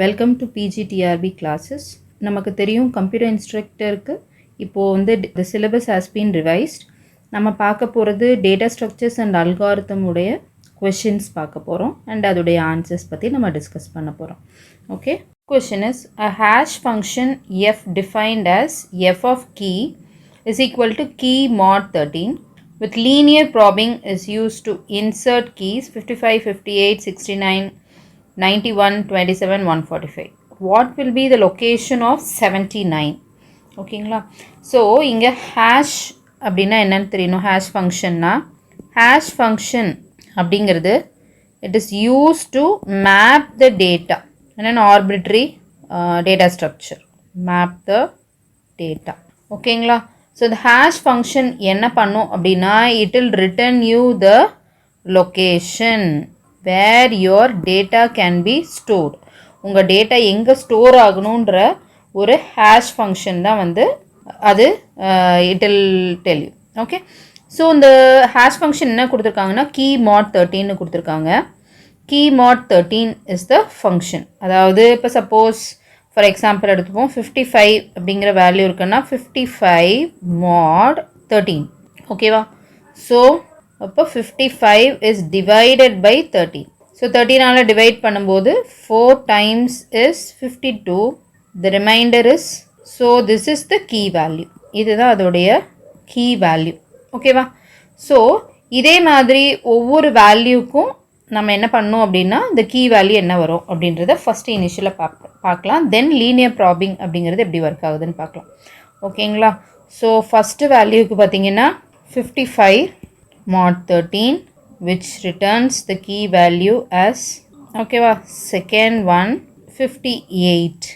Welcome to PG TRB classes. நமக்கு தெரியும் computer இன்ஸ்ட்ரக்டருக்கு இப்போது வந்து the syllabus has been revised. நம்ம பார்க்க போகிறது data structures and algorithm உடைய questions பார்க்க போகிறோம் and அதுடைய answers பற்றி நம்ம discuss பண்ண போகிறோம். Okay. Question is a hash function f defined as f of key is equal to key mod 13 with linear probing is used to insert keys 55, 58, 69, 91, 27, 145. What will be the location of 79? ஓகேங்களா. So இங்கே hash அப்படின்னா என்னன்னு தெரியணும். Hash ஃபங்க்ஷன்னா hash function அப்படிங்கிறது it is use to map the data என்னென்ன arbitrary data structure map the data. ஓகேங்களா. So இந்த ஹேஷ் ஃபங்க்ஷன் என்ன பண்ணும் அப்படின்னா it will return you the location where your data can be stored. உங்கள் data எங்கே store ஆகணுன்ற ஒரு ஹேஷ் ஃபங்க்ஷன் தான் வந்து அது it will tell you. Okay. So இந்த ஹேஷ் ஃபங்க்ஷன் என்ன கொடுத்துருக்காங்கன்னா key mod 13 கொடுத்துருக்காங்க. key mod 13 is the function. அதாவது இப்போ சப்போஸ் ஃபார் எக்ஸாம்பிள் எடுத்துப்போம் 55 அப்படிங்கிற வேல்யூ இருக்குன்னா 55 mod 13. ஓகேவா. ஸோ அப்போ 55 is divided by 13. ஸோ 13ஆல் டிவைட் பண்ணும்போது 4 times is 52. The remainder is, so this is the key value. இதுதான் அதோடைய key value. ஓகேவா. ஸோ இதே மாதிரி ஒவ்வொரு வேல்யூக்கும் நம்ம என்ன பண்ணணும் அப்படின்னா இந்த key value என்ன வரும் அப்படின்றத ஃபஸ்ட்டு இனிஷியலாக பார்க்கலாம். தென் லீனியர் ப்ராபிங் அப்படிங்கிறது எப்படி ஒர்க் ஆகுதுன்னு பார்க்கலாம். ஓகேங்களா. ஸோ ஃபஸ்ட்டு வேல்யூக்கு பார்த்தீங்கன்னா 55 mod 13 which returns the key value as okay va. Second one 58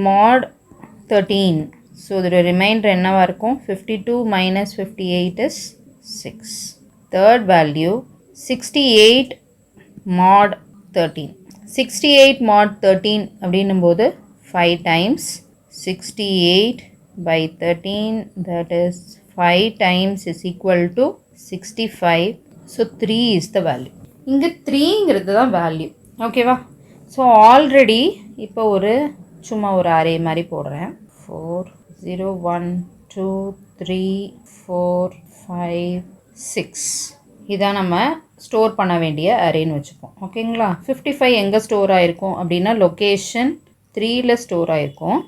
mod 13. so the remainder என்னவா இருக்கும் 52 minus 58 is 6. Third value 68 mod 13 mod 13 அப்படின்னும்போது 5 times 68 by 13 that is 5 times is equal to 65. So 3 is the value. இங்கே 3ங்கிறது தான் value. ஓகேவா. So already இப்போ ஒரு சும்மா ஒரு அரே மாதிரி போடுறேன். 4 0 1 2 3 4 5 6 இதான் நம்ம ஸ்டோர் பண்ண வேண்டிய அரேன்னு வச்சுப்போம். ஓகேங்களா. 55 எங்கே ஸ்டோர் ஆகிருக்கும் அப்படின்னா லொக்கேஷன் 3ல் ஸ்டோர் ஆகிருக்கும்.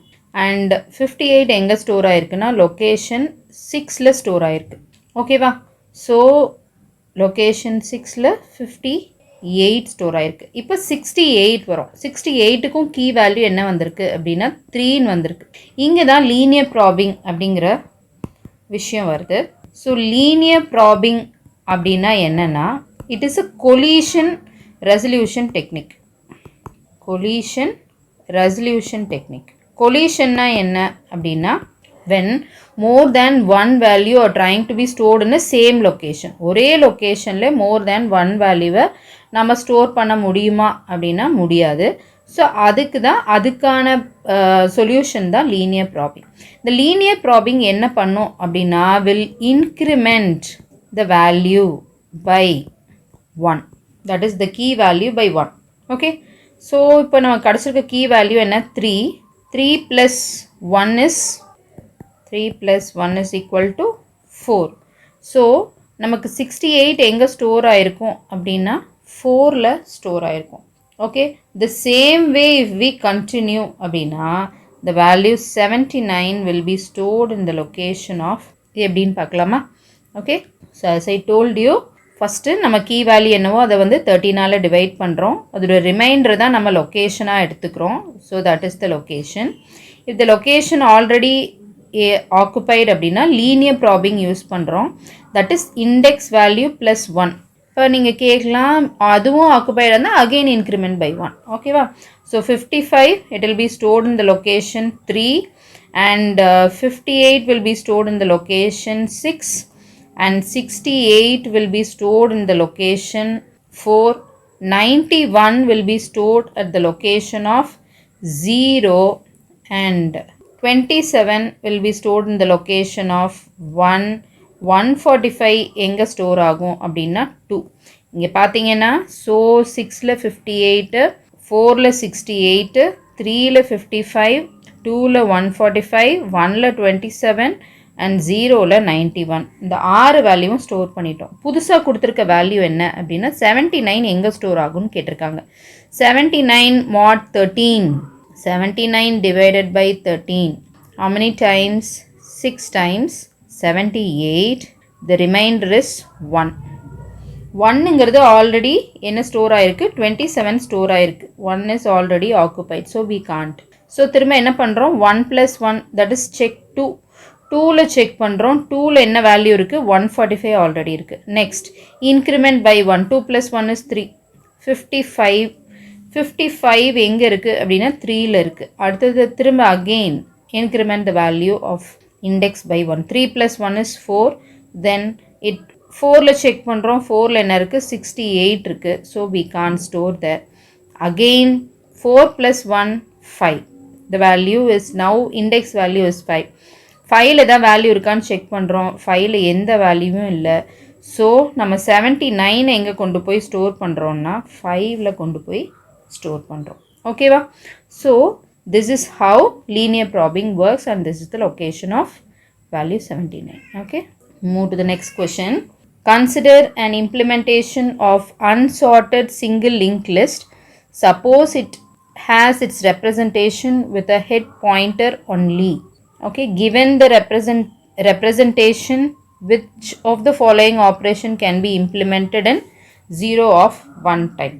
அண்ட் 58 எங்கே ஸ்டோர் ஆகிருக்குன்னா லொக்கேஷன் 6ல் ஸ்டோர் ஆகிருக்கு. ஓகேவா. ஸோ லொக்கேஷன் 6ல் 58 ஸ்டோர் ஆகிருக்கு. இப்போ 68 வரும். 68க்கும் கீ வேல்யூ என்ன வந்திருக்கு அப்படின்னா 3ன்னு வந்திருக்கு. இங்கே தான் லீனியர் ப்ராபிங் அப்படிங்கிற விஷயம் வருது. ஸோ லீனியர் ப்ராபிங் அப்படின்னா என்னென்னா it is a collision resolution technique. Collision resolution technique. கொலிஷன்னா என்ன அப்படின்னா when more than one value are trying to be stored in the same location. ஒரே லொக்கேஷனில் more than one வேல்யூவை நம்ம ஸ்டோர் பண்ண முடியுமா அப்படின்னா முடியாது. ஸோ அதுக்கான சொல்யூஷன் தான் லீனியர் ப்ராபிங். இந்த லீனியர் ப்ராபிங் என்ன பண்ணும் அப்படின்னா will increment the value by 1. that is the key value by 1. Okay. So இப்போ நம்ம கிடச்சிருக்க கீ வேல்யூ என்ன 3 plus 1 is equal to 4. So நமக்கு 68 எங்கே ஸ்டோர் ஆகிருக்கும் அப்படின்னா 4ல் ஸ்டோர் ஆகிருக்கும். Okay. the same way if we continue அப்படின்னா the value 79 will be stored in the location of எப்படின்னு பார்க்கலாமா. Okay. So as I told you first நம்ம கீ வேல்யூ என்னவோ அதை வந்து 13ஆல் டிவைட் பண்ணுறோம். அதோட ரிமைண்டர் தான் நம்ம லொக்கேஷனாக எடுத்துக்கிறோம். So that is the location. If the location already occupied அப்படின்னா லீனியர் ப்ராபிங் யூஸ் பண்ணுறோம். That is index value plus 1. இப்போ நீங்கள் கேட்கலாம் அதுவும் ஆக்குபைடு இருந்தால் அகெயின் இன்க்ரிமெண்ட் பை 1. ஓகேவா. So 55 it will be stored in the location 3 and 58 will be stored in the location 6 and 68 will be stored in the location 4. 91 will be stored at the location of 0 and 27 will be stored in the location of 1. 145 எங்கே store ஆகும் அப்படின்னா 2. இங்கே பார்த்தீங்கன்னா so 6ல் 58 4ல 68, 3ல 55, 2ல 145, 1ல 27 and 0ல 91. இந்த 6 வேல்யூவும் store பண்ணிட்டோம். புதுசாக கொடுத்துருக்க வேல்யூ என்ன அப்படின்னா 79 எங்கே ஸ்டோர் ஆகும்னு கேட்டிருக்காங்க. 79 mod 13. 79 divided by 13. How many times? 6 times 78. The remainder is 1. 1ங்கிறது already என்ன ஸ்டோர் ஆயிருக்கு? 27 ஸ்டோர் ஆயிருக்கு. 1 is already occupied. So we can't. So திரும்ப என்ன பண்ணுறோம்? 1 plus 1, that is check 2. 2ல செக் பண்ணுறோம். 2ல என்ன வேல்யூ இருக்குது? 145 ஆல்ரெடி இருக்குது. Next increment by 1. 2 plus 1 is 3. 55. 55 எங்கே இருக்குது அப்படின்னா 3ல இருக்குது. அடுத்தது திரும்ப again increment the value of index by 1. 3 plus 1 is 4. Then it 4ல check பண்ணுறோம். 4ல என்ன இருக்குது? 68 இருக்குது. So we can't store there. Again 4 plus 1, 5. The value is now index value is 5. 5ல தான் வேல்யூ இருக்கான்னு செக் பண்ணுறோம். 5ல எந்த வேல்யூவும் இல்லை. ஸோ நம்ம 79 எங்கே கொண்டு போய் ஸ்டோர் பண்ணுறோன்னா 5ல கொண்டு போய் ஸ்டோர் பண்ணுறோம். ஓகேவா? So this is how linear probing works and this is the location of value 79. Okay, move to the next question. Consider an implementation of unsorted single linked list. Suppose it has its representation with a head pointer only. Okay, given the representation, which of the following operation can be implemented in 0 of 1 time?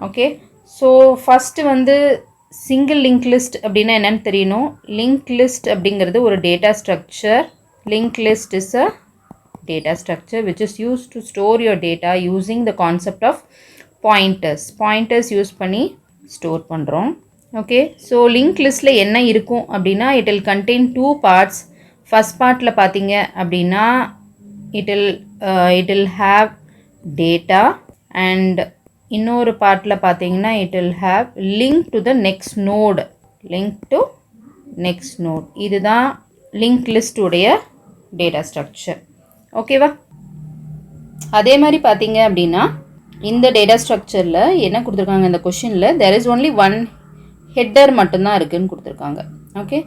Okay, so first வந்து single link list அப்படின்னா என்னென்னு தெரியணும். Link list அப்படிங்கிறது ஒரு data structure. Link list is a data structure which is used to store your data using the concept of pointers. Pointers use பண்ணி store பண்ணுறோம். Okay, so link லிஸ்ட்டில் என்ன இருக்கும் அப்படின்னா it will contain 2 parts. First பார்ட்டில் பார்த்தீங்க அப்படின்னா it will have data and இன்னொரு பார்ட்டில் பார்த்தீங்கன்னா it will have link to the next node. link to next node. இதுதான் லிங்க் லிஸ்ட் உடைய டேட்டா ஸ்ட்ரக்சர். ஓகேவா? அதே மாதிரி பார்த்தீங்க அப்படின்னா இந்த டேட்டா ஸ்ட்ரக்சரில் என்ன கொடுத்துருக்காங்க? இந்த கொஷினில் there is only one header மட்டும்தான் இருக்குதுன்னு கொடுத்துருக்காங்க. ஓகே,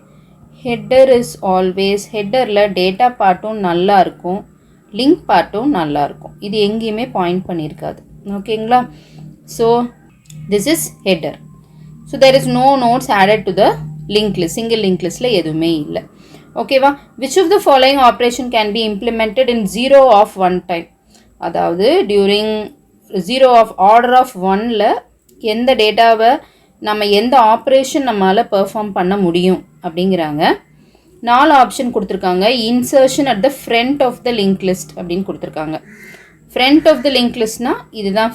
ஹெட்டர் இஸ் ஆல்வேஸ், ஹெட்டரில் டேட்டா பார்ட்டும் நல்லா இருக்கும், லிங்க் பார்ட்டும் நல்லா இருக்கும். இது எங்கேயுமே பாயிண்ட் பண்ணியிருக்காது. ஓகேங்களா? So this is header. So there is no nodes added to the link list. Single link லிஸ்ட்டில் எதுவுமே இல்லை. ஓகேவா? Which of the following operation can be implemented in 0 of 1 time? அதாவது டியூரிங் 0 of ஆர்டர் ஆஃப் 1ல் எந்த டேட்டாவை நம்ம எந்த ஆப்ரேஷன் நம்மளால் பெர்ஃபார்ம் பண்ண முடியும் அப்படிங்கிறாங்க. 4 ஆப்ஷன் கொடுத்துருக்காங்க. Insertion at the front of the link list அப்படின்னு கொடுத்துருக்காங்க. ஃப்ரண்ட் ஆஃப் த லிங்க் லிஸ்ட்னா இதுதான்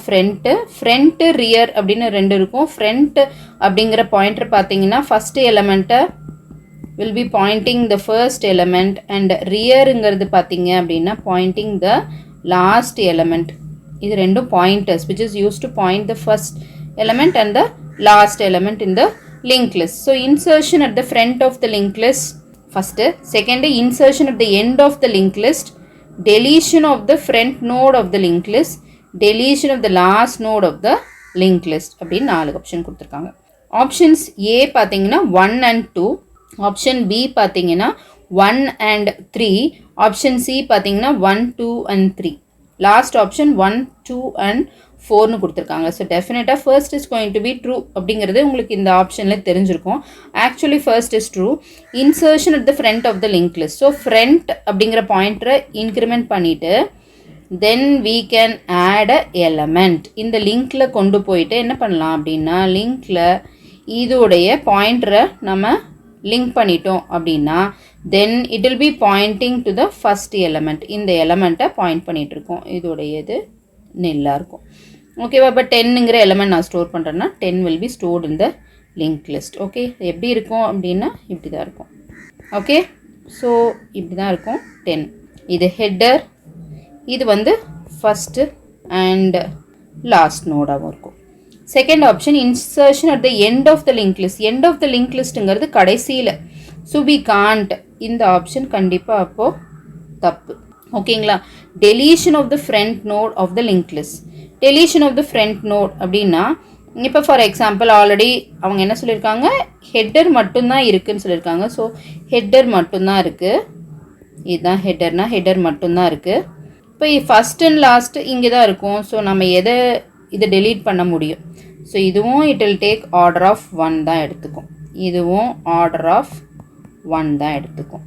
ஃப்ரண்ட்டு ரியர் அப்படின்னு 2 இருக்கும். ஃப்ரண்ட் அப்படிங்கிற பாயிண்டர் பார்த்தீங்கன்னா ஃபஸ்ட்டு எலமெண்ட்டை will be pointing the first element and ரியருங்கிறது பார்த்தீங்க அப்படின்னா பாயிண்டிங் த லாஸ்ட் எலமெண்ட். இது ரெண்டும் pointers which is used to point the first element and the last element in the linked list. So insertion at the front of the linked list first. Second, insertion at the end of the linked list. Deletion of the front node of the linked list. Deletion of the last node of the linked list. அப்படின்னு 4 option கொடுத்துருக்காங்க. Options A பார்த்தீங்கன்னா 1 and 2. Option B பார்த்தீங்கன்னா 1 and 3. Option C பார்த்தீங்கன்னா 1, 2 and 3. Last option 1, 2 and 4னு கொடுத்துருக்காங்க. So டெஃபினட்டாக first is going to be true அப்படிங்கிறது உங்களுக்கு இந்த ஆப்ஷனில் தெரிஞ்சிருக்கும். Actually first is true. Insertion at the front of the link list. So front அப்படிங்கிற பாயிண்டரை இன்க்ரிமெண்ட் பண்ணிவிட்டு தென் we can add a element. இந்த லிங்க்கில் கொண்டு போயிட்டு என்ன பண்ணலாம் அப்படின்னா லிங்க்கில் இதோடைய பாயிண்டரை நம்ம லிங்க் பண்ணிட்டோம் அப்படின்னா then it will be Poynting to the first element. இந்த எலமெண்ட்டை பாயிண்ட் பண்ணிகிட்ருக்கோம். இதோடையது நெல்லாக இருக்கும். ஓகேவா? இப்போ 10ங்கிற எலமெண்ட் நான் ஸ்டோர் பண்ணுறேன்னா 10 will be stored in the link list. Okay, எப்படி இருக்கும் அப்படின்னா இப்படி தான் இருக்கும். ஓகே, ஸோ இப்படி தான் இருக்கும் 10. இது ஹெட்டர், இது வந்து ஃபஸ்ட்டு அண்ட் லாஸ்ட் நோடாகவும் இருக்கும். Second option insertion at the end of the link list. End of the link லிஸ்ட்டுங்கிறது கடைசியில். So we can't. இந்த ஆப்ஷன் கண்டிப்பாக அப்போது தப்பு. ஓகேங்களா? Deletion of the front node of the link list. Deletion of the front node அப்படின்னா இப்போ for example already அவங்க என்ன சொல்லியிருக்காங்க, ஹெட்டர் மட்டும்தான் இருக்குதுன்னு சொல்லியிருக்காங்க. ஸோ ஹெட்டர் மட்டும்தான் இருக்குது. இதுதான் ஹெட்டர்னால் ஹெட்டர் மட்டும்தான் இருக்குது. இப்போ ஃபஸ்ட் அண்ட் லாஸ்ட்டு இங்கே தான் இருக்கும். ஸோ நம்ம இதை டெலீட் பண்ண முடியும். ஸோ இதுவும் it will take order of 1 தான் எடுத்துக்கும். இதுவும் ஆர்டர் ஆஃப் 1 தான் எடுத்துக்கும்.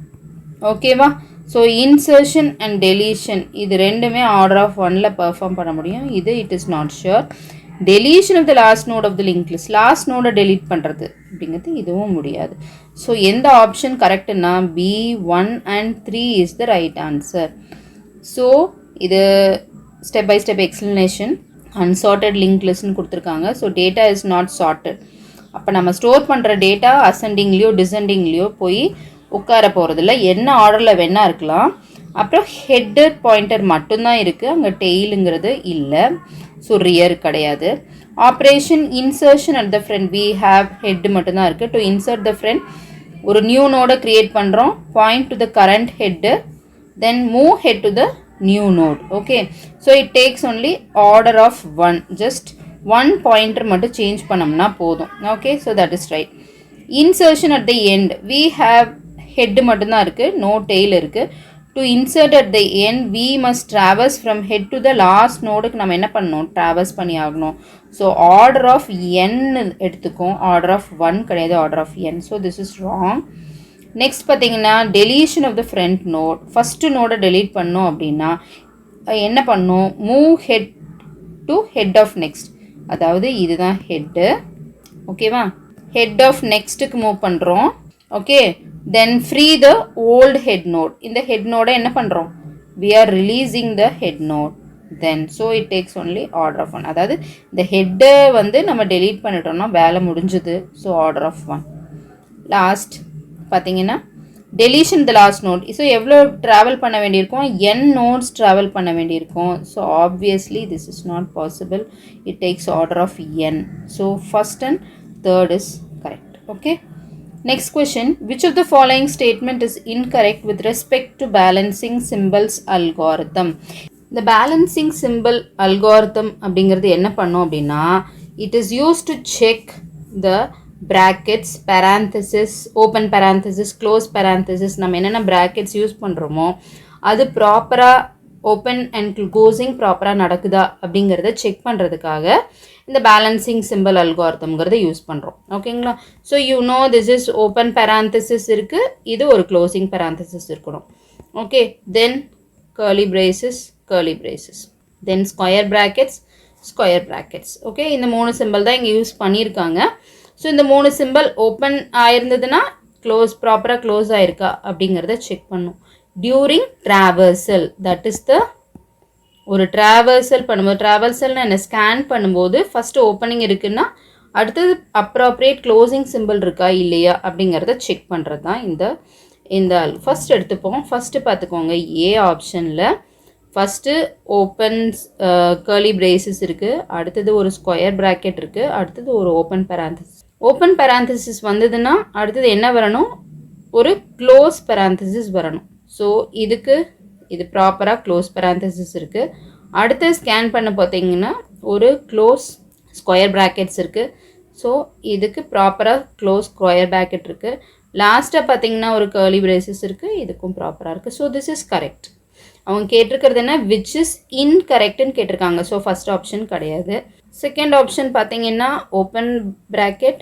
ஓகேவா? ஸோ இன்சர்ஷன் அண்ட் டெலீஷன் இது ரெண்டுமே ஆர்டர் ஆஃப் 1ல் பெர்ஃபார்ம் பண்ண முடியும். இது it is not sure. Deletion of the last node of the link list, last நோடை டெலீட் பண்ணுறது அப்படிங்கிறது இதுவும் முடியாது. ஸோ எந்த ஆப்ஷன் கரெக்டுன்னா B1 and 3 is the right answer. So இது step by step explanation. Unsorted link லிஸ்ட்னு கொடுத்துருக்காங்க. So data is not sorted. அப்போ நம்ம ஸ்டோர் பண்ணுற டேட்டா அசெண்டிங்லேயோ டிசெண்டிங்லேயோ போய் உட்கார போகிறதில்ல. என்ன ஆர்டரில் வேணால் இருக்கலாம். அப்புறம் ஹெட்டர் பாயிண்டர் மட்டும்தான் இருக்குது, அங்கே டெய்லுங்கிறது இல்லை. ஸோ ரியர் கிடையாது. Operation insertion at the front we have head மட்டும்தான் இருக்குது. டு இன்சர்ட் த ஃப்ரெண்ட் ஒரு நியூ நோடை க்ரியேட் பண்ணுறோம். Point to the current head, then move head to the new node. Okay, so it takes only order of 1. Just 1 pointer மட்டும் change பண்ணோம்னா போதும். Okay, so that is right. Insertion at the end we have head மட்டும்தான் இருக்குது, no tail இருக்குது. To insert at the end we must travels from head to the last நோடுக்கு நம்ம என்ன பண்ணணும், ட்ராவல்ஸ் பண்ணி ஆகணும். ஸோ ஆர்டர் ஆஃப் n எடுத்துக்கும், ஆர்டர் ஆஃப் 1 கிடையாது, order of n. So this is wrong. Next பார்த்தீங்கன்னா deletion of the front node. First நோடை டெலீட் பண்ணோம் அப்படின்னா என்ன பண்ணணும், move head to head of next. அதாவது இதுதான் ஹெட்டு. ஓகேவா? ஹெட் ஆஃப் நெக்ஸ்ட்டுக்கு மூவ் பண்ணுறோம். Okay, then free the volt head node. இந்த ஹெட் நோடை என்ன பண்ணுறோம், we are releasing the head node. Then so it takes only order of 1. அதாவது இந்த ஹெட்டை நம்ம delete பண்ணிட்டோம்னா வேலை முடிஞ்சுது. So order of 1. லாஸ்ட் பார்த்தீங்கன்னா deletion the last node. So எவ்வளோ ட்ராவல் பண்ண வேண்டியிருக்கும், n நோட்ஸ் ட்ராவல் பண்ண வேண்டியிருக்கும். So obviously this is not possible. It takes order of n. So first and third is correct. Okay, next question, which of the following statement is incorrect with respect to balancing symbols algorithm? The balancing symbol algorithm அப்படிங்கிறது என்ன பண்ணும் அப்படின்னா, it is used to check the brackets, parenthesis, open parenthesis, close parenthesis. நம்ம என்னென்ன brackets use பண்ணுறோமோ அது ப்ராப்பராக open and closing ப்ராப்பராக நடக்குதா அப்படிங்கிறத செக் பண்ணுறதுக்காக இந்த பேலன்சிங் சிம்பிள் அல்காரிதம்ங்கிறத யூஸ் பண்ணுறோம். ஓகேங்களா? So you know this is open parenthesis இருக்குது, இது ஒரு க்ளோசிங் பேராந்தசிஸ் இருக்கணும். Okay, then curly braces, curly braces, then square brackets, square brackets. Okay, இந்த 3 சிம்பிள் தான் இங்கே யூஸ் பண்ணியிருக்காங்க. ஸோ இந்த 3 சிம்பிள் ஓப்பன் ஆயிருந்ததுன்னா ப்ராப்பராக க்ளோஸ் ஆயிருக்கா அப்படிங்கிறத செக் பண்ணும். During traversal, that is the ஒரு ட்ராவர்சல் பண்ணும்போது, ட்ராவர்சல்னு என்ன, ஸ்கேன் பண்ணும்போது ஃபஸ்ட்டு ஓப்பனிங் இருக்குன்னா அடுத்தது அப்ராப்ரியேட் க்ளோசிங் சிம்பிள் இருக்கா இல்லையா அப்படிங்கிறத செக் பண்ணுறது தான் இந்த ஃபஸ்ட் எடுத்துப்போம். ஃபஸ்ட்டு பார்த்துக்கோங்க, ஏ ஆப்ஷனில் ஃபஸ்ட்டு ஓப்பன்ஸ் கர்லி பிரேசஸ் இருக்குது, அடுத்தது ஒரு ஸ்கொயர் ப்ராக்கெட் இருக்குது, அடுத்தது ஒரு ஓப்பன் பேராந்தசிஸ். ஓப்பன் பேராந்தசிஸ் வந்ததுன்னா அடுத்தது என்ன வரணும், ஒரு க்ளோஸ் பேராந்தசிஸ் வரணும். ஸோ இது ப்ராப்பராக க்ளோஸ் பேராந்தசிஸ் இருக்குது. அடுத்து ஸ்கேன் பண்ண பார்த்தீங்கன்னா ஒரு க்ளோஸ் ஸ்கொயர் ப்ராக்கெட்ஸ் இருக்குது. ஸோ இதுக்கு ப்ராப்பராக க்ளோஸ் ஸ்கொயர் ப்ராக்கெட் இருக்குது. லாஸ்ட்டாக பார்த்தீங்கன்னா ஒரு கர்லி பிரேசஸ் இருக்குது, இதுக்கும் ப்ராப்பராக இருக்குது. So this is correct. அவங்க கேட்டிருக்கிறது என்ன, விச் இஸ் இன்கரெக்ட்னு கேட்டிருக்காங்க. ஸோ ஃபஸ்ட் ஆப்ஷன் கிடையாது. செகண்ட் ஆப்ஷன் பார்த்தீங்கன்னா ஓப்பன் ப்ராக்கெட்,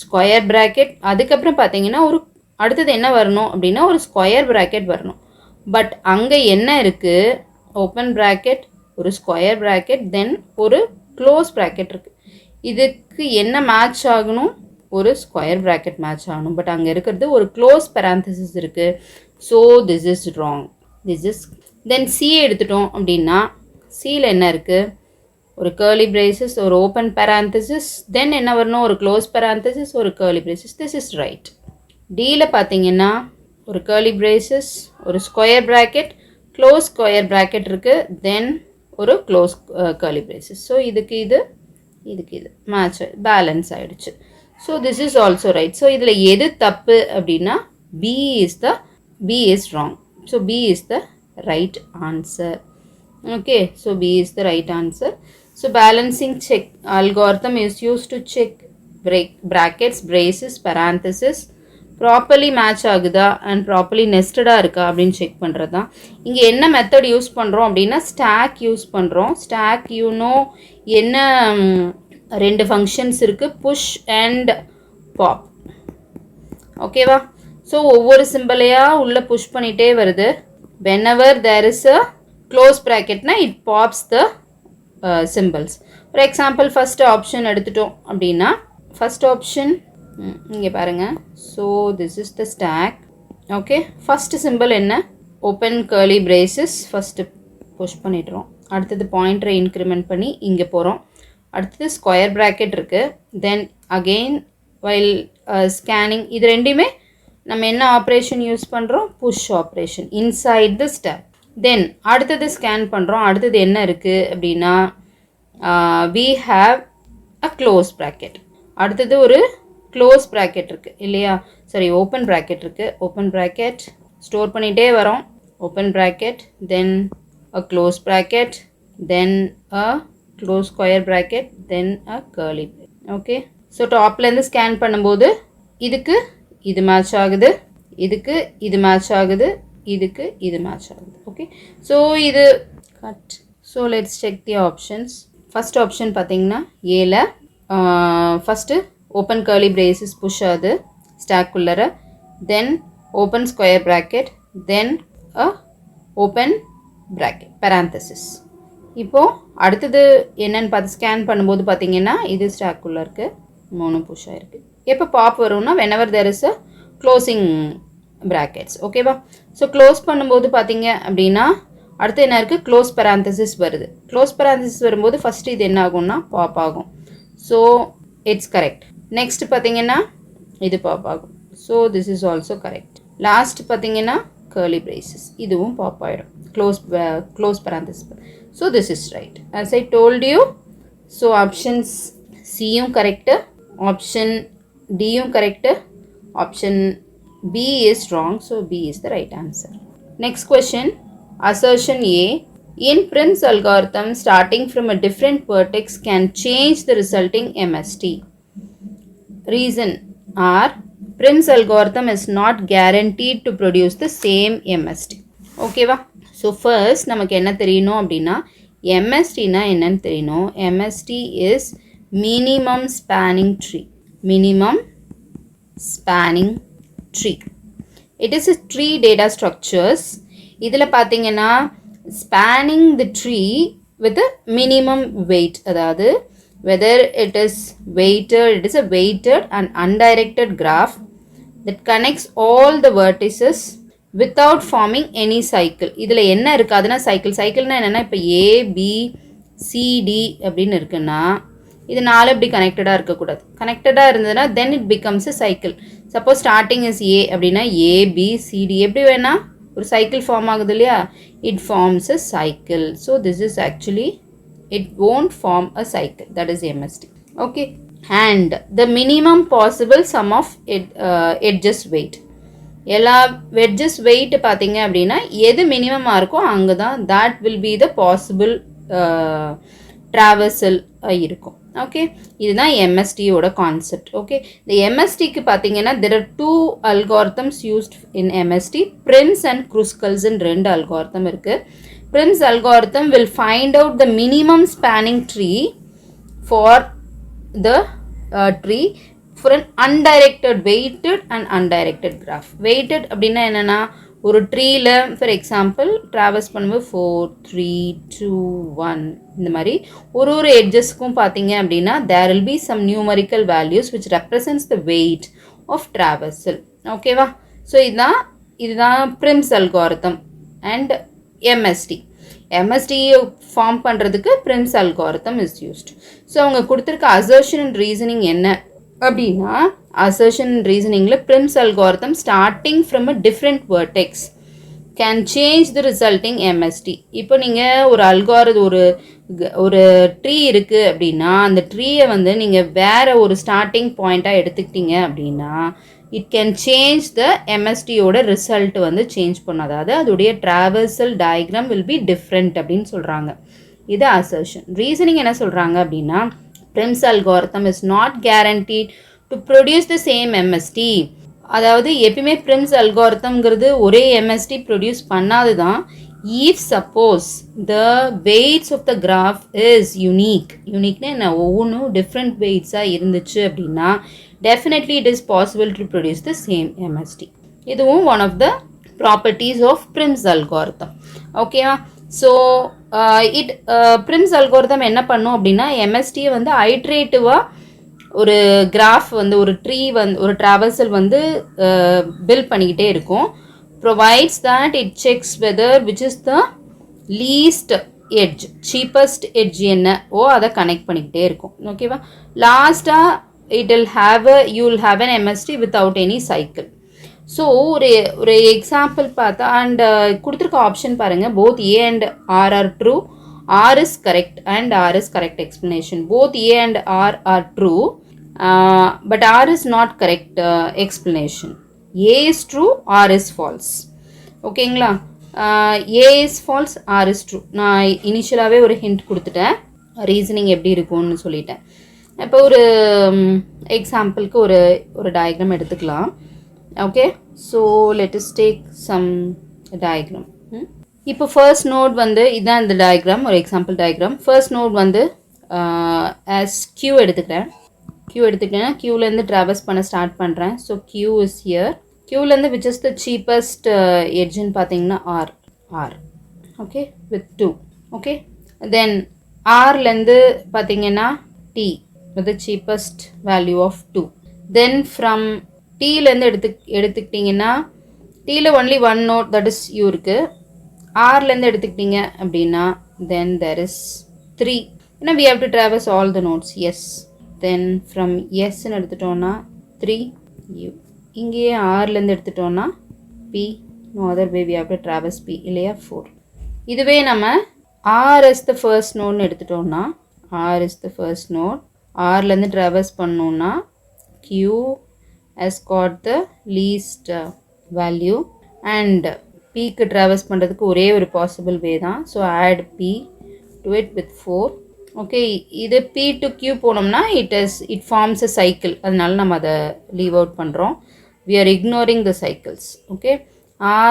ஸ்கொயர் ப்ராக்கெட், அதுக்கப்புறம் பார்த்தீங்கன்னா ஒரு அடுத்தது என்ன வரணும் அப்படின்னா ஒரு ஸ்கொயர் ப்ராக்கெட் வரணும். பட் அங்கே என்ன இருக்குது, ஓப்பன் ப்ராக்கெட், ஒரு ஸ்கொயர் ப்ராக்கெட், தென் ஒரு க்ளோஸ் ப்ராக்கெட் இருக்குது. இதுக்கு என்ன மேட்ச் ஆகணும், ஒரு ஸ்கொயர் ப்ராக்கெட் மேட்ச் ஆகணும். பட் அங்கே இருக்கிறது ஒரு க்ளோஸ் பேராந்தசிஸ் இருக்குது. So this is wrong. This is then C எடுத்துட்டோம் அப்படின்னா சியில் என்ன இருக்குது, ஒரு கர்லி பிரேசஸ், ஒரு ஓப்பன் பேராந்தசிஸ், தென் என்ன வரணும், ஒரு க்ளோஸ் பேராந்தசிஸ், ஒரு curly braces. This is right. டியில் பார்த்தீங்கன்னா ஒரு கர்லி பிரேசஸ், ஒரு square bracket, close square bracket இருக்குது, தென் ஒரு க்ளோஸ் கர்லி பிரேசஸ். ஸோ இதுக்கு இது மேட்ச் பேலன்ஸ் ஆகிடுச்சு. So this is also right. So இதில் எது தப்பு அப்படின்னா B is wrong. So B is the right answer. Okay, so B is the right answer. So balancing check algorithm is used to check brackets, braces, parentheses properly match ஆகுதா and properly nested இருக்கா அப்படின்னு check பண்ணுறது தான். இங்கே என்ன method use பண்ணுறோம் அப்படின்னா stock use பண்ணுறோம். ஸ்டாக் என்ன ரெண்டு ஃபங்க்ஷன்ஸ் இருக்குது, புஷ் அண்ட் பாப். ஓகேவா? ஸோ ஒவ்வொரு சிம்பிளையாக உள்ளே புஷ் பண்ணிகிட்டே வருது. whenever there is a close bracket na it pops the symbols. For example first option எடுத்துட்டோம் அப்படின்னா first option இங்கே பாருங்க. so this is the stack. okay, first symbol என்ன, open curly braces. first push பண்ணிடுறோம். அடுத்தது pointer increment பண்ணி இங்கே போகிறோம். அடுத்தது square bracket இருக்கு. then again while scanning இது ரெண்டுமே நம்ம என்ன ஆப்ரேஷன் யூஸ் பண்ணுறோம், push operation inside the stack. Then அடுத்தது ஸ்கேன் பண்ணுறோம். அடுத்தது என்ன இருக்குது அப்படின்னா we have a close bracket. அடுத்தது ஒரு க்ளோஸ் ப்ராக்கெட் இருக்குது இல்லையா, சரி ஓப்பன் ப்ராக்கெட் இருக்குது. ஓப்பன் ப்ராக்கெட் ஸ்டோர் பண்ணிகிட்டே வரோம். ஓப்பன் ப்ராக்கெட் தென் அ க்ளோஸ் ப்ராக்கெட் தென் அ க்ளோஸ் ஸ்கொயர் ப்ராக்கெட் தென் அ கர்லி. ஓகே, ஸோ டாப்லேருந்து ஸ்கேன் பண்ணும்போது இதுக்கு இது மேட்ச் ஆகுது, இதுக்கு இது மேட்ச் ஆகுது, இதுக்கு இது மேட்ச் ஆகுது. ஓகே, ஸோ இது cut. So let's check the options. First option பார்த்தீங்கன்னா ஏல first open curly braces push ஆகுது ஸ்டாக் உள்ளர, then open square bracket, then a open bracket parenthesis. இப்போது அடுத்தது என்னென்னு பார்த்து ஸ்கேன் பண்ணும்போது பார்த்தீங்கன்னா இது ஸ்டாக் உள்ள இருக்குது, 3 புஷ் ஆகிருக்கு. எப்போ பாப் வரும்னா whenever there is a closing brackets. ஓகேவா? ஸோ க்ளோஸ் பண்ணும்போது பார்த்தீங்க அப்படின்னா அடுத்து என்ன இருக்குது, க்ளோஸ் பேராந்தசிஸ் வருது. க்ளோஸ் பேராந்தசிஸ் வரும்போது ஃபஸ்ட்டு இது என்ன ஆகும்னா பாப் ஆகும். So it's correct. நெக்ஸ்ட் பார்த்தீங்கன்னா இது பாப் ஆகும். So this is also correct. Last பார்த்தீங்கன்னா கர்லி பிரேசஸ், இதுவும் பாப் ஆகிடும் close parenthesis. So this is right as I told you. So options சியும் கரெக்டு, ஆப்ஷன் டியும் correct, option B is wrong, so B is the right answer. Next question, assertion A. In Prim's algorithm, starting from a different vertex can change the resulting MST. Reason R. Prim's algorithm is not guaranteed to produce the same MST. Okay va? So first நமக்கு என்ன தெரியணும் அப்படின்னா MST na என்னன்னு தெரியணும். MST is minimum spanning tree. Minimum spanning tree. It is a tree data structures. இதில் பார்த்தீங்கன்னா spanning the tree with a minimum weight, அதாவது whether it is a weighted and undirected graph that connects all the vertices without forming any cycle. இதில் என்ன இருக்காதுன்னா சைக்கிள்னா என்னென்னா இப்போ ABCD அப்படின்னு இருக்குன்னா இது 4 இப்படி கனெக்டடாக இருக்கக்கூடாது. கனெக்டடாக இருந்ததுன்னா then it becomes a cycle. Suppose starting is A அப்படின்னா ABCD எப்படி வேணால் ஒரு சைக்கிள் ஃபார்ம் ஆகுது இல்லையா, it forms a cycle. So this is actually it won't form a cycle, that is MST. okay, and the minimum possible sum of edges weight. எல்லா wedges wait பார்த்தீங்க அப்படின்னா எது மினிமமாக இருக்கோ அங்கே தான் that will be the possible traversal இருக்கும். Okay, இதுதான் MSTயோட கான்செப்ட். ஓகே, இந்த MSTக்கு பார்த்தீங்கன்னா there are 2 algorithms used in MST. Prim's and Kruskal's ரெண்டு algorithm இருக்குது. Prim's algorithm will find out the minimum spanning tree for the tree for an undirected, weighted and undirected graph. Weighted அப்படின்னா என்னென்னா ஒரு ட்ரீயில் for example travels பண்ணும்போது 4 3 2 1 இந்த மாதிரி ஒரு எட்ஜஸ்க்கும் பார்த்தீங்க அப்படின்னா there will be some numerical values which represents the weight of traversal. ஓகேவா? ஸோ இதுதான் Prim's algorithm and MST. MST form பண்ணுறதுக்கு Prim's algorithm is used. So அவங்க கொடுத்துருக்க assertion and reasoning என்ன அப்படின்னா assertion and reasoningல Prim's algorithm starting from a different vertex can change the resulting MST. இப்போ நீங்கள் ஒரு algorithm ஒரு ட்ரீ இருக்குது அப்படின்னா அந்த ட்ரீயை வந்து நீங்கள் வேறு ஒரு ஸ்டார்டிங் பாயிண்ட்டாக எடுத்துக்கிட்டீங்க அப்படின்னா it can change the MSTயோட ரிசல்ட் வந்து சேஞ்ச் பண்ணும். அதாவது அதோடைய traversal diagram will be different அப்படின்னு சொல்கிறாங்க. இது assertion. Reasoning என்ன சொல்கிறாங்க அப்படின்னா Prim's algorithm is not guaranteed to produce the same MST. அதாவது எப்பயுமே Prim's algorithmங்கிறது ஒரே MST ப்ரொடியூஸ் பண்ணாது தான். If suppose the weights of the graph is unique என்ன ஒவ்வொன்றும் different weights-ஆக இருந்துச்சு அப்படின்னா definitely it is possible to produce the same MST. இதுவும் one of the properties of Prim's algorithm. ஓகேவா? ஸோ Prim's algorithm என்ன பண்ணும் அப்படின்னா MST வந்து ஐட்ரேட்டிவாக ஒரு கிராஃப் வந்து ஒரு ட்ரீ வந்து ஒரு ட்ராவல்சல் வந்து பில்ட் பண்ணிக்கிட்டே இருக்கும். Provides that it checks whether which is the least edge cheapest edge என்னவோ அதை கனெக்ட் பண்ணிக்கிட்டே இருக்கும். ஓகேவா? லாஸ்ட்டாக you will have an MST without any cycle. So ஒரு எக்ஸாம்பிள் பார்த்தா அண்ட் கொடுத்துருக்க ஆப்ஷன் பாருங்கள். Both A and R are true. R is correct and R is correct explanation. Both A and R are true, but R is not correct explanation. A is true, R is false. ஓகேங்களா? A is false, R is true. நான் இனிஷியலாகவே ஒரு hint கொடுத்துட்டேன், reasoning எப்படி இருக்கும்னு சொல்லிட்டேன். இப்போ ஒரு எக்ஸாம்பிளுக்கு ஒரு டயக்ராம் எடுத்துக்கலாம். Okay, so let us take some diagram. இப்போ ஃபர்ஸ்ட் நோட் வந்து இதுதான் இந்த டயக்ராம், ஒரு எக்ஸாம்பிள் டயக்ராம். ஃபர்ஸ்ட் நோட் வந்து ஆஸ் Q எடுத்துக்கிறேன். Qலேருந்து ட்ராவல்ஸ் பண்ண ஸ்டார்ட் பண்ணுறேன். So Q is here. Qலேருந்து விச் இஸ் த சீப்பஸ்ட் எட்ஜுன்னு பார்த்தீங்கன்னா R. Okay, with 2. Okay, then Rலேருந்து பார்த்தீங்கன்னா T with the cheapest value of 2. Then from Tலேருந்து எடுத்துக்கிட்டிங்கன்னா Tல only one node that is U இருக்குது. Rலேருந்து எடுத்துக்கிட்டிங்க அப்படின்னா then there is 3. ஏன்னா we have to traverse all the nodes. Yes. Then from Sன்னு எடுத்துட்டோன்னா 3U. இங்கேயே Rலேருந்து எடுத்துட்டோன்னா P. No other way we have to traverse P. இல்லையா 4. இதுவே நம்ம R is the first node எடுத்துட்டோன்னா R is the first node. Rலேருந்து traverse பண்ணோன்னா Q has got the least value and Pக்கு travels பண்ணுறதுக்கு ஒரே ஒரு பாசிபிள் வே தான். So add P to it with 4. Okay, இது P டு Q போனோம்னா இட் ஃபார்ம்ஸ் அ சைக்கிள். அதனால நம்ம அதை லீவ் அவுட் பண்ணுறோம். We are ignoring the cycles. Okay,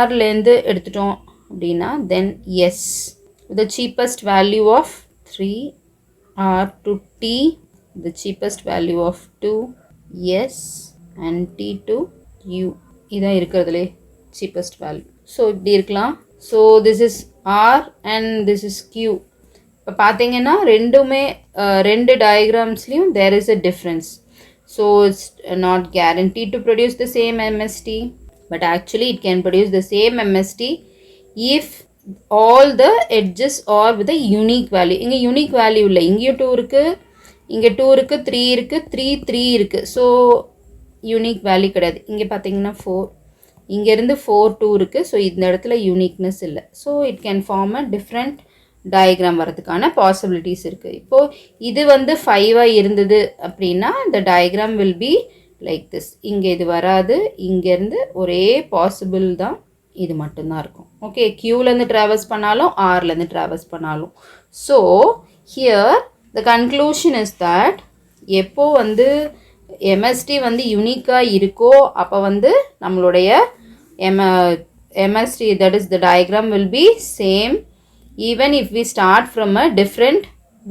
Rலேருந்து எடுத்துட்டோம் அப்படின்னா then S the cheapest value of 3 R to T the cheapest value of 2 S and T to U. இதான் இருக்கிறதுலே cheapest value. ஸோ இப்படி இருக்கலாம். So this is R and this is Q. இப்போ பார்த்தீங்கன்னா ரெண்டு டயக்ராம்ஸ்லேயும் there is a difference. So it's not guaranteed to produce the same MST, but actually it can produce the same MST if all the edges are with a unique value. இங்கே unique value இல்லை, இங்கேயும் 2 இருக்குது, இங்கே 2 இருக்குது, 3 இருக்குது, 3 இருக்குது. So unique value கிடையாது. இங்கே பார்த்தீங்கன்னா 4, இங்கேருந்து 4 2 இருக்குது. ஸோ இந்த இடத்துல யூனிக்னஸ் இல்லை. So it can form a different diagram வரதுக்கான பாசிபிலிட்டிஸ் இருக்குது. இப்போது இது வந்து 5ஆக இருந்தது அப்படின்னா இந்த diagram will be like this. இங்கே இது வராது, இங்கேருந்து ஒரே பாசிபிள் தான், இது மட்டும்தான் இருக்கும். ஓகே, Qலேருந்து ட்ராவல்ஸ் பண்ணாலும் Rலேருந்து ட்ராவல்ஸ் பண்ணாலும். So here the conclusion is that எப்போ வந்து MST வந்து யூனிக்காக இருக்கோ அப்போ வந்து நம்மளுடைய MST, that is the diagram will be same even if we start from a different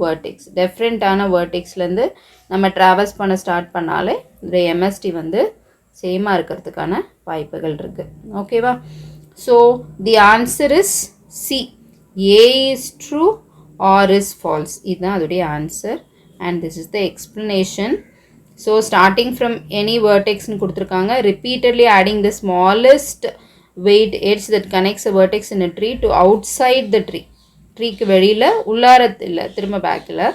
vertex. Different ஆன vertexலேருந்து நம்ம ட்ராவல்ஸ் பண்ண ஸ்டார்ட் பண்ணாலே இந்த MST வந்து சேமாக இருக்கிறதுக்கான வாய்ப்புகள் இருக்குது. ஓகேவா? So the answer is C. A is true, R is false. இதுதான் அதோடைய answer and this is the explanation. So starting from any vertex னு கொடுத்துருக்காங்க, repeatedly adding the smallest weight edge that connects a vertex in a tree to outside the tree. ட்ரீக்கு வெளியில் உள்ளாரத்து இல்லை, திரும்ப பேக்கில்.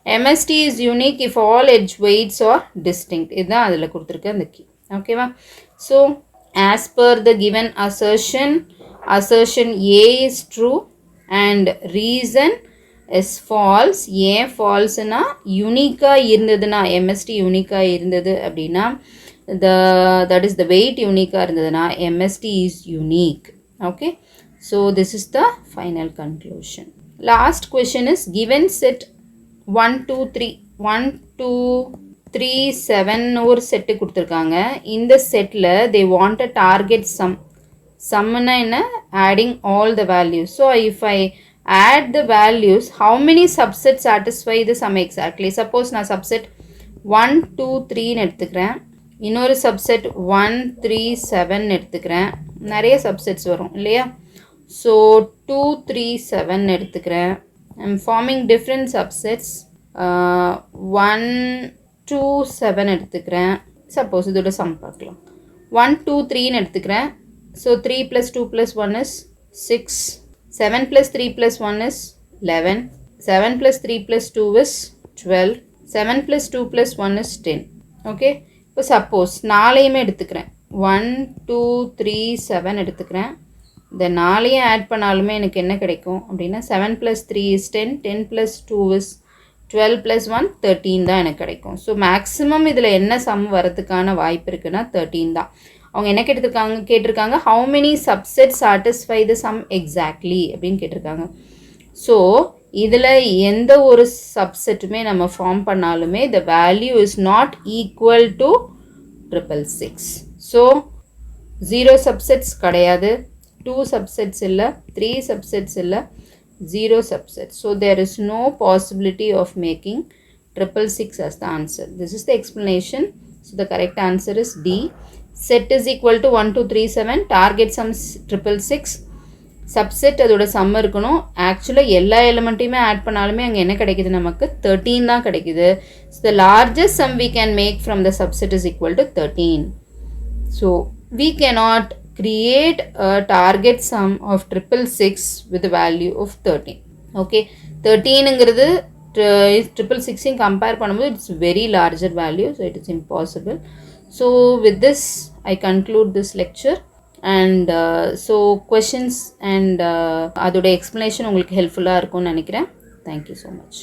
MST is unique if all edge weights are distinct. இதுதான் அதில் கொடுத்துருக்க அந்த கீ. ஓகேவா? So as per the given assertion A is true and reason is false. ஏன் ஃபால்ஸ்னா யூனிக்காக இருந்ததுன்னா, MST யூனிக்காக இருந்தது அப்படின்னா, that is the weight யூனிக்காக இருந்ததுன்னா MST is unique. Okay, so this is the final conclusion. Last question is given set 1 2 3 1 2 3 7 ஒரு set கொடுத்திருக்காங்க. இந்த செட்ல they want a target sum. Sumna என்ன adding all the values. So if I add the values, how many subsets satisfy the sum exactly? Suppose நான் subset 1 2 3 ன்னு எடுத்துக்கிறேன். இன்னொரு subset 1 3 7 எடுத்துக்கிறேன். நிறைய subsets வரும் இல்லையா? So 2 3 7 எடுத்துக்கிறேன். I'm forming different subsets. 1 2 7 எடுத்துக்கிறேன். Suppose இதோட sum பார்க்கலாம். 1 2 3 ன்னு எடுத்துக்கிறேன். So 3 plus 2 plus 1 is 6. 7 plus 3 plus 1 is 11. 7 plus 3 plus 2 is 12. 7 plus 2 plus 1 is 10. Okay. இப்போ suppose நாளையுமே எடுத்துக்கிறேன். 1 2 3 7 எடுத்துக்கிறேன். இந்த நாளையும் ஆட் பண்ணாலுமே எனக்கு என்ன கிடைக்கும் அப்படின்னா 7 plus 3 is 10. 10 plus 2 is 12 plus 1 13 தான் எனக்கு கிடைக்கும். ஸோ மேக்ஸிமம் இதில் என்ன சம் வரதுக்கான வாய்ப்பு இருக்குன்னா 13 தான். அவங்க என்ன கேட்டிருக்காங்க how many subsets satisfy the sum exactly அப்படின்னு கேட்டிருக்காங்க. ஸோ இதில் எந்த ஒரு சப்செட்டுமே நம்ம ஃபார்ம் பண்ணாலுமே the value is not equal to 666. So 0 subsets கிடையாது, 2 subsets இல்லை, 3 subsets இல்லை, 0 subsets. So there is no possibility of making 666 as the answer. This is the explanation. So the correct answer is D. Set is equal to 1 2 3 7. Target sum 666. Subset அதோட sum இருக்கணும். Actually எல்லா elementயுமே add பண்ணாலுமே அங்கே என்ன கிடைக்குது நமக்கு 13 தான் கிடைக்குது. So the largest sum we can make from the subset is equal to 13. So we cannot create a target sum of 666 with a value of 13. Okay, 13ங்கிறது 666 compare பண்ணும்போது it's very larger value, so it is impossible. So with this I conclude this lecture, and so questions and அதோட explanation உங்களுக்கு helpful இருக்கும்னு நினைக்கிறேன். Thank you so much.